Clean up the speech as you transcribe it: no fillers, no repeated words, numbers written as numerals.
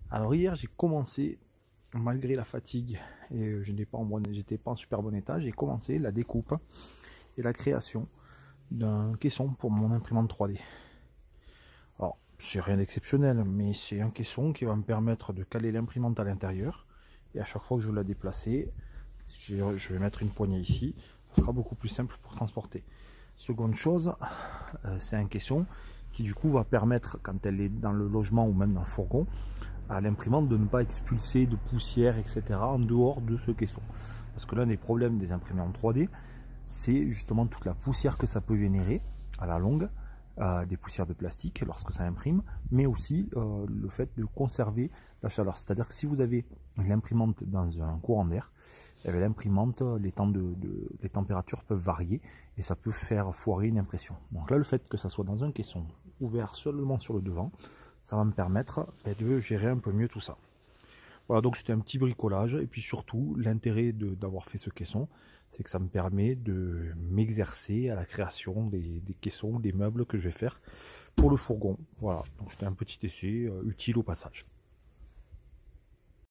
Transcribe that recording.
Alors hier j'ai commencé, malgré la fatigue et j'étais pas en super bon état, j'ai commencé la découpe et la création d'un caisson pour mon imprimante 3D. Alors c'est rien d'exceptionnel, mais c'est un caisson qui va me permettre de caler l'imprimante à l'intérieur, et à chaque fois que je veux la déplacer, je vais mettre une poignée ici, ça sera beaucoup plus simple pour transporter. Seconde chose, c'est un caisson qui du coup va permettre, quand elle est dans le logement ou même dans le fourgon, à l'imprimante de ne pas expulser de poussière, etc. en dehors de ce caisson. Parce que l'un des problèmes des imprimantes 3D, c'est justement toute la poussière que ça peut générer à la longue, des poussières de plastique lorsque ça imprime, mais aussi le fait de conserver la chaleur. C'est-à-dire que si vous avez l'imprimante dans un courant d'air, l'imprimante, les températures peuvent varier et ça peut faire foirer une impression. Donc là, le fait que ça soit dans un caisson ouvert seulement sur le devant, ça va me permettre de gérer un peu mieux tout ça. Voilà, donc c'était un petit bricolage, et puis surtout l'intérêt d'avoir fait ce caisson, c'est que ça me permet de m'exercer à la création des caissons, des meubles que je vais faire pour le fourgon. Voilà, donc c'était un petit essai utile au passage.